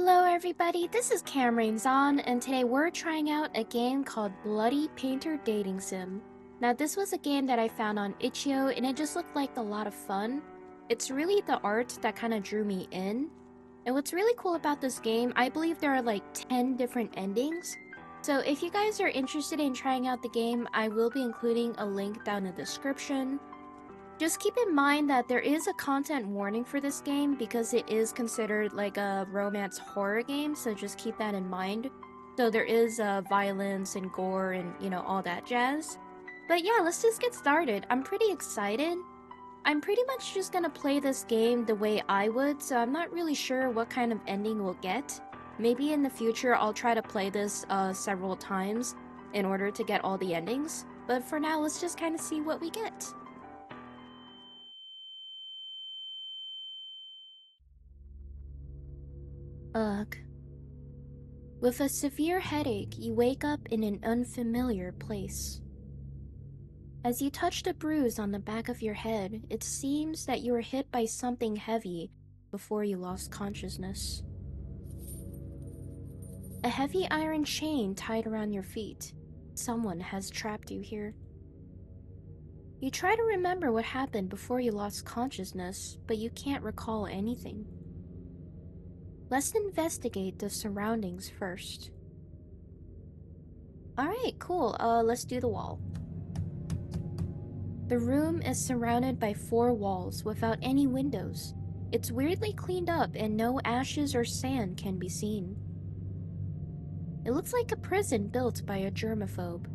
Hello everybody, this is Cameron Zahn, and today we're trying out a game called Bloody Painter Dating Sim. Now this was a game that I found on itch.io and it just looked like a lot of fun. It's really the art that kind of drew me in. And what's really cool about this game, I believe there are like 10 different endings. So if you guys are interested in trying out the game, I will be including a link down in the description. Just keep in mind that there is a content warning for this game because it is considered like a romance horror game, so just keep that in mind. So there is violence and gore and, all that jazz. But yeah, let's just get started. I'm pretty excited. I'm pretty much just gonna play this game the way I would, so I'm not really sure what kind of ending we'll get. Maybe in the future I'll try to play this several times in order to get all the endings. But for now, let's just kind of see what we get. Ugh. With a severe headache, you wake up in an unfamiliar place. As you touch the bruise on the back of your head, it seems that you were hit by something heavy before you lost consciousness. A heavy iron chain tied around your feet. Someone has trapped you here. You try to remember what happened before you lost consciousness, but you can't recall anything. Let's investigate the surroundings first. Alright, cool. Let's do the wall. The room is surrounded by 4 walls without any windows. It's weirdly cleaned up and no ashes or sand can be seen. It looks like a prison built by a germaphobe.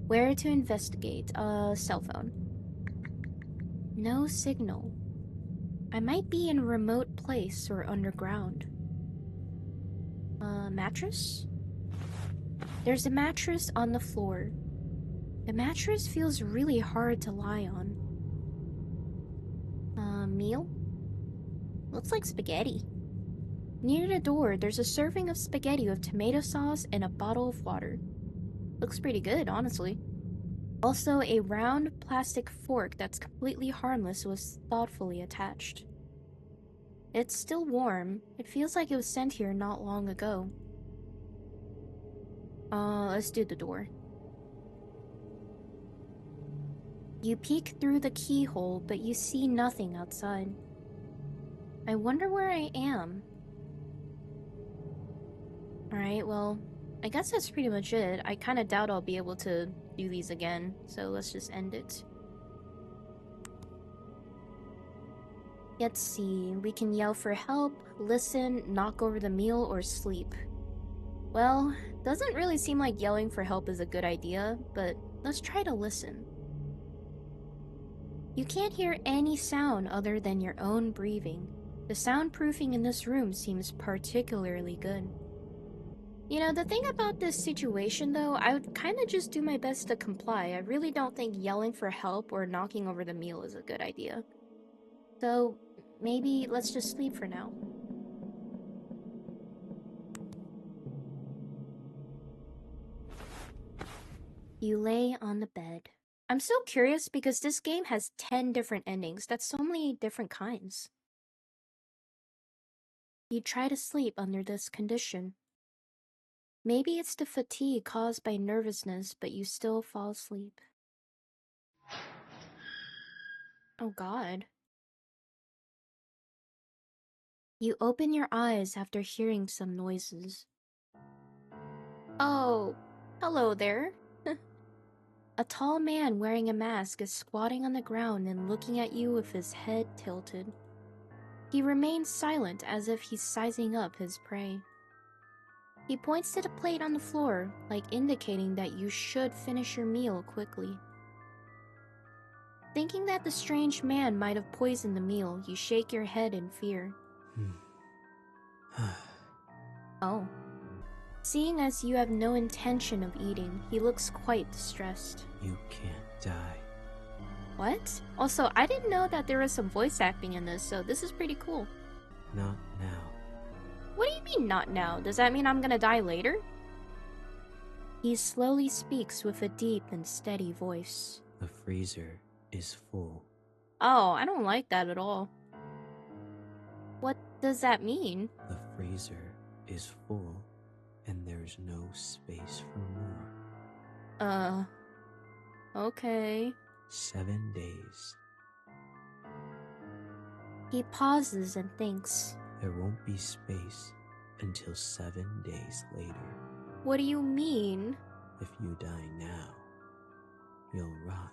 Where to investigate? Cell phone. No signal. I might be in a remote place or underground. Mattress? There's a mattress on the floor. The mattress feels really hard to lie on. Meal? Looks like spaghetti. Near the door, there's a serving of spaghetti with tomato sauce and a bottle of water. Looks pretty good, honestly. Also, a round plastic fork that's completely harmless was thoughtfully attached. It's still warm. It feels like it was sent here not long ago. Let's do the door. You peek through the keyhole, but you see nothing outside. I wonder where I am. Alright, well, I guess that's pretty much it. I kinda doubt I'll be able to do these again, so let's just end it. Let's see, we can yell for help, listen, knock over the meal, or sleep. Well, doesn't really seem like yelling for help is a good idea, but let's try to listen. You can't hear any sound other than your own breathing. The soundproofing in this room seems particularly good. The thing about this situation though, I would kinda just do my best to comply. I really don't think yelling for help or knocking over the meal is a good idea. So, maybe let's just sleep for now. You lay on the bed. I'm so curious because this game has 10 different endings. That's so many different kinds. You try to sleep under this condition. Maybe it's the fatigue caused by nervousness, but you still fall asleep. Oh god. You open your eyes after hearing some noises. Oh, hello there. A tall man wearing a mask is squatting on the ground and looking at you with his head tilted. He remains silent as if he's sizing up his prey. He points to the plate on the floor, like indicating that you should finish your meal quickly. Thinking that the strange man might have poisoned the meal, you shake your head in fear. Oh. Seeing as you have no intention of eating, he looks quite distressed. You can't die. What? Also, I didn't know that there was some voice acting in this, so this is pretty cool. Not now. What do you mean, not now? Does that mean I'm gonna die later? He slowly speaks with a deep and steady voice. The freezer is full. Oh, I don't like that at all. What does that mean? The freezer is full and there's no space for more. Okay. 7 days. He pauses and thinks. There won't be space until 7 days later. What do you mean? If you die now, you'll rot.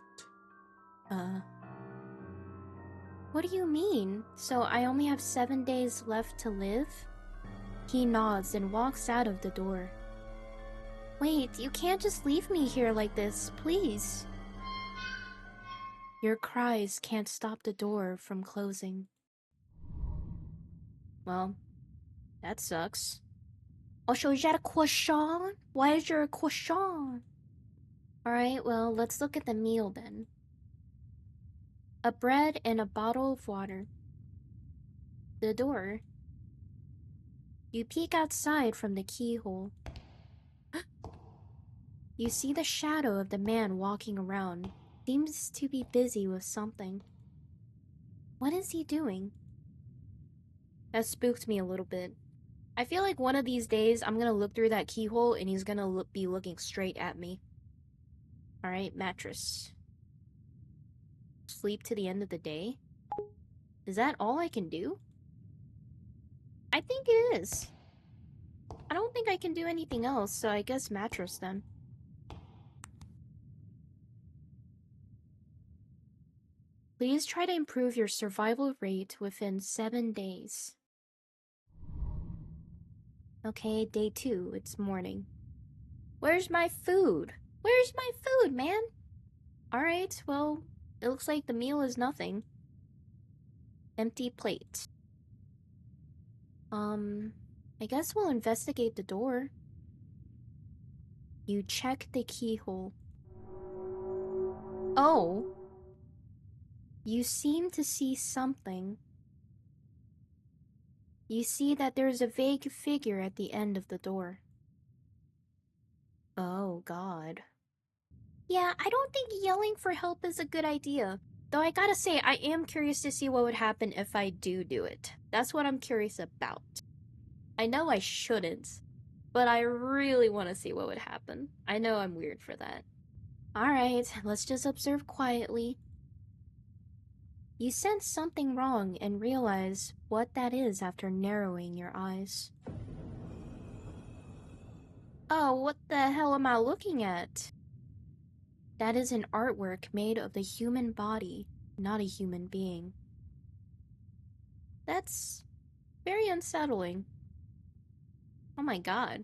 What do you mean? So I only have 7 days left to live? He nods and walks out of the door. Wait, you can't just leave me here like this, please. Your cries can't stop the door from closing. Well, that sucks. Also, is that a croissant? Why is there a croissant? Alright, well, let's look at the meal then. A bread and a bottle of water. The door. You peek outside from the keyhole. You see the shadow of the man walking around. Seems to be busy with something. What is he doing? That spooked me a little bit. I feel like one of these days I'm gonna look through that keyhole and he's gonna be looking straight at me. Alright, mattress. Sleep to the end of the day? Is that all I can do? I think it is. I don't think I can do anything else, so I guess mattress then. Please try to improve your survival rate within 7 days. Okay, day 2, it's morning. Where's my food? Where's my food, man? Alright, well, it looks like the meal is nothing. Empty plate. I guess we'll investigate the door. You check the keyhole. Oh! You seem to see something. You see that there's a vague figure at the end of the door. Oh, God. Yeah, I don't think yelling for help is a good idea. Though I gotta say, I am curious to see what would happen if I do it. That's what I'm curious about. I know I shouldn't, but I really want to see what would happen. I know I'm weird for that. Alright, let's just observe quietly. You sense something wrong and realize what that is after narrowing your eyes. Oh, what the hell am I looking at? That is an artwork made of the human body, not a human being. That's very unsettling. Oh my god.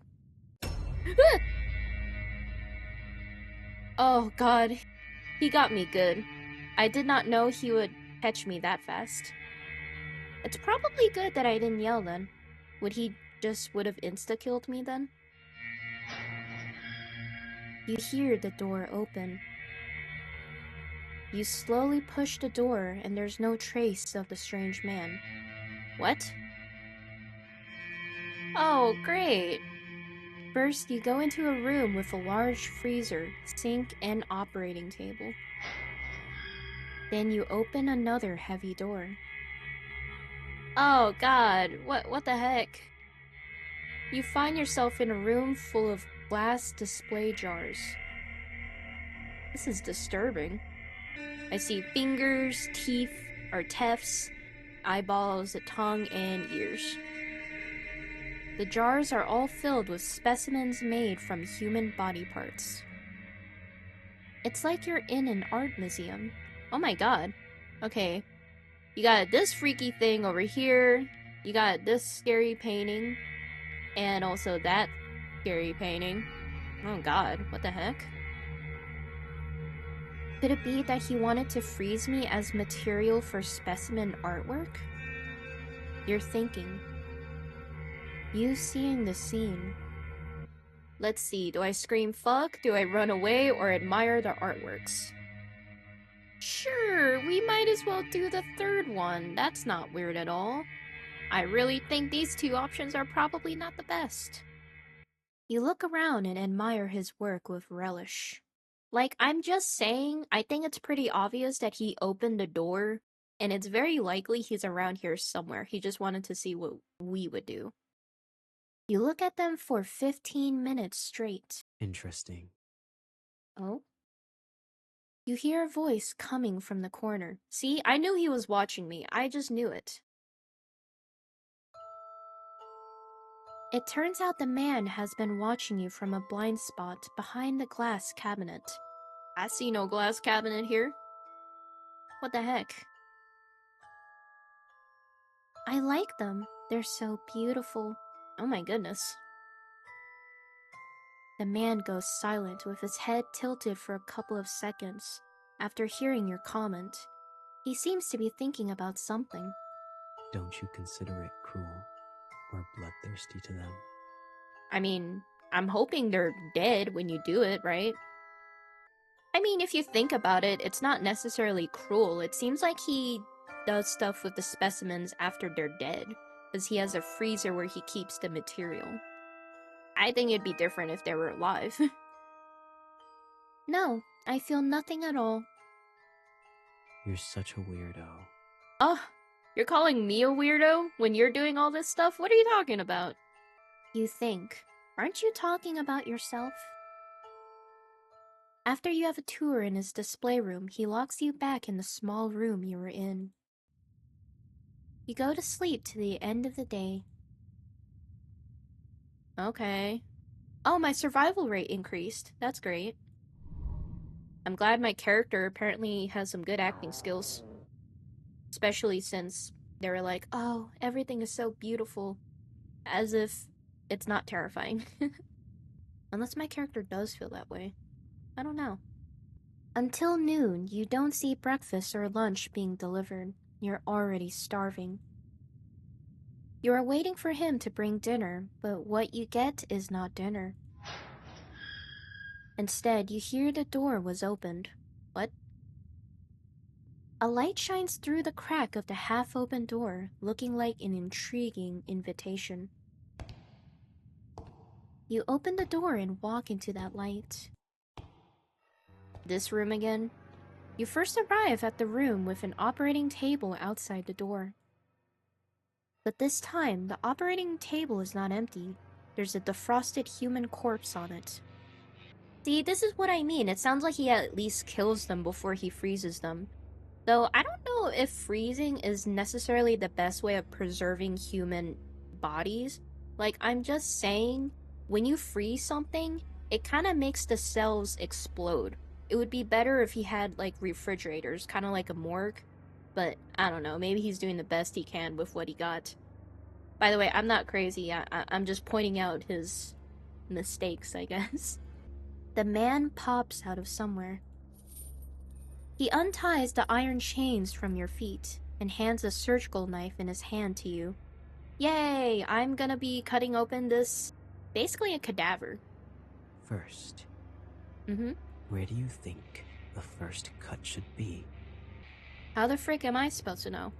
Oh god, he got me good. I did not know he would catch me that fast. It's probably good that I didn't yell then. Would he just would have insta-killed me then? You hear the door open. You slowly push the door and there's no trace of the strange man. What? Oh, great! First, you go into a room with a large freezer, sink, and operating table. Then you open another heavy door. Oh god, what the heck? You find yourself in a room full of glass display jars. This is disturbing. I see fingers, teeth, or tefts, eyeballs, a tongue, and ears. The jars are all filled with specimens made from human body parts. It's like you're in an art museum. Oh my god. Okay. You got this freaky thing over here. You got this scary painting. And also that scary painting. Oh god, what the heck? Could it be that he wanted to freeze me as material for specimen artwork? You're thinking. You seeing the scene. Let's see, do I scream fuck, do I run away, or admire the artworks? Sure, we might as well do the third one. That's not weird at all. I really think these two options are probably not the best. You look around and admire his work with relish. Like, I'm just saying, I think it's pretty obvious that he opened the door, and it's very likely he's around here somewhere. He just wanted to see what we would do. You look at them for 15 minutes straight. Interesting. Oh? You hear a voice coming from the corner. See, I knew he was watching me. I just knew it. It turns out the man has been watching you from a blind spot behind the glass cabinet. I see no glass cabinet here. What the heck? I like them. They're so beautiful. Oh my goodness. The man goes silent with his head tilted for a couple of seconds. After hearing your comment, he seems to be thinking about something. Don't you consider it cruel or bloodthirsty to them? I mean, I'm hoping they're dead when you do it, right? I mean, if you think about it, it's not necessarily cruel. It seems like he does stuff with the specimens after they're dead, because he has a freezer where he keeps the material. I think it'd be different if they were alive. No, I feel nothing at all. You're such a weirdo. Oh, you're calling me a weirdo when you're doing all this stuff? What are you talking about? You think. Aren't you talking about yourself? After you have a tour in his display room, he locks you back in the small room you were in. You go to sleep to the end of the day. Okay. Oh, my survival rate increased. That's great. I'm glad my character apparently has some good acting skills. Especially since they were like, oh, everything is so beautiful. As if it's not terrifying. Unless my character does feel that way. I don't know. Until noon, you don't see breakfast or lunch being delivered. You're already starving. You are waiting for him to bring dinner, but what you get is not dinner. Instead, you hear the door was opened. What? A light shines through the crack of the half-open door, looking like an intriguing invitation. You open the door and walk into that light. This room again? You first arrive at the room with an operating table outside the door. But this time, the operating table is not empty. There's a defrosted human corpse on it. See, this is what I mean. It sounds like he at least kills them before he freezes them. Though, I don't know if freezing is necessarily the best way of preserving human bodies. Like, I'm just saying, when you freeze something, it kind of makes the cells explode. It would be better if he had, like, refrigerators, kind of like a morgue. But, I don't know, maybe he's doing the best he can with what he got. By the way, I'm not crazy. I'm just pointing out his mistakes, I guess. The man pops out of somewhere. He unties the iron chains from your feet and hands a surgical knife in his hand to you. Yay! I'm gonna be cutting open this... basically a cadaver. First, Mm-hmm. where do you think the first cut should be? How the frick am I supposed to know?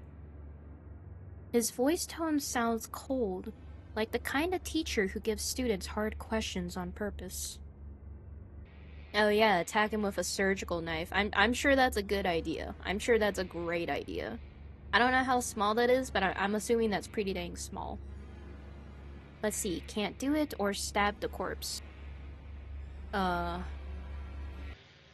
His voice tone sounds cold, like the kind of teacher who gives students hard questions on purpose. Oh yeah, attack him with a surgical knife. I'm sure that's a good idea. I'm sure that's a great idea. I don't know how small that is, but I'm assuming that's pretty dang small. Let's see, can't do it or stab the corpse. I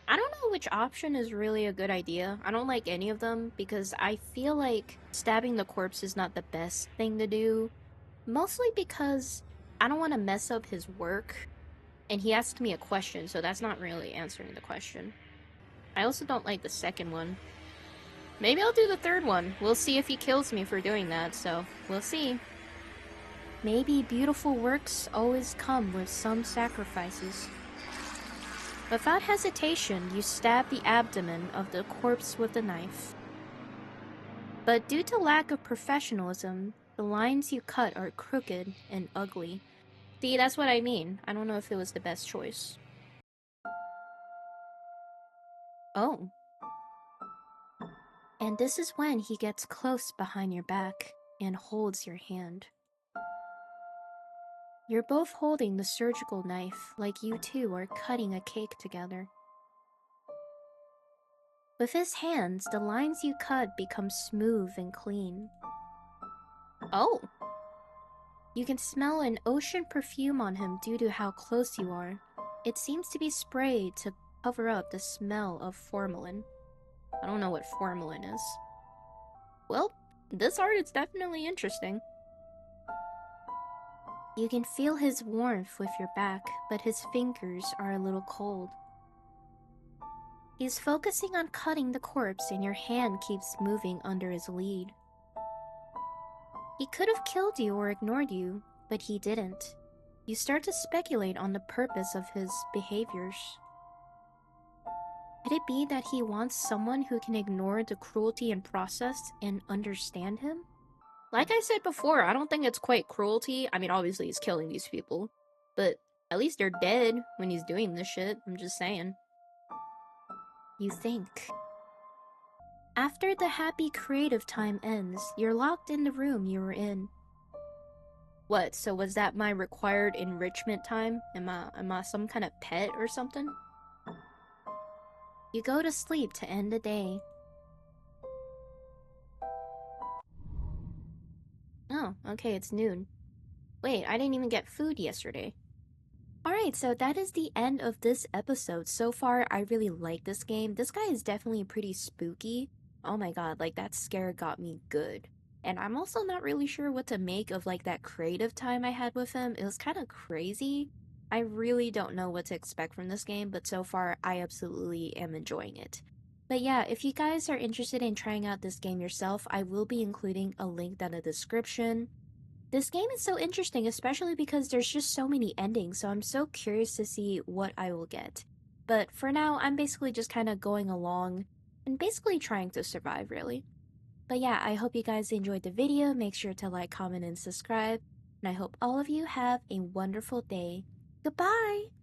don't know which option is really a good idea. I don't like any of them because I feel like stabbing the corpse is not the best thing to do. Mostly because I don't want to mess up his work. And he asked me a question, so that's not really answering the question. I also don't like the second one. Maybe I'll do the third one. We'll see if he kills me for doing that, so we'll see. Maybe beautiful works always come with some sacrifices. Without hesitation, you stab the abdomen of the corpse with the knife. But due to lack of professionalism, the lines you cut are crooked and ugly. See, that's what I mean. I don't know if it was the best choice. Oh. And this is when he gets close behind your back and holds your hand. You're both holding the surgical knife like you two are cutting a cake together. With his hands, the lines you cut become smooth and clean. Oh! You can smell an ocean perfume on him due to how close you are. It seems to be sprayed to cover up the smell of formalin. I don't know what formalin is. Well, this art is definitely interesting. You can feel his warmth with your back, but his fingers are a little cold. He's focusing on cutting the corpse and your hand keeps moving under his lead. He could have killed you or ignored you, but he didn't. You start to speculate on the purpose of his behaviors. Could it be that he wants someone who can ignore the cruelty and process and understand him? Like I said before, I don't think it's quite cruelty. I mean, obviously he's killing these people, but at least they're dead when he's doing this shit. I'm just saying. You think. After the happy creative time ends, you're locked in the room you were in. What, so was that my required enrichment time? Am I some kind of pet or something? You go to sleep to end the day. Oh, okay, it's noon. Wait, I didn't even get food yesterday. Alright, so that is the end of this episode. So far, I really like this game. This guy is definitely pretty spooky. Oh my god, like that scare got me good. And I'm also not really sure what to make of like that creative time I had with him. It was kind of crazy. I really don't know what to expect from this game, but so far I absolutely am enjoying it. But yeah, if you guys are interested in trying out this game yourself, I will be including a link down in the description. This game is so interesting, especially because there's just so many endings, so I'm so curious to see what I will get. But for now, I'm basically just kind of going along and basically trying to survive, really. But yeah, I hope you guys enjoyed the video. Make sure to like, comment, and subscribe. And I hope all of you have a wonderful day. Goodbye!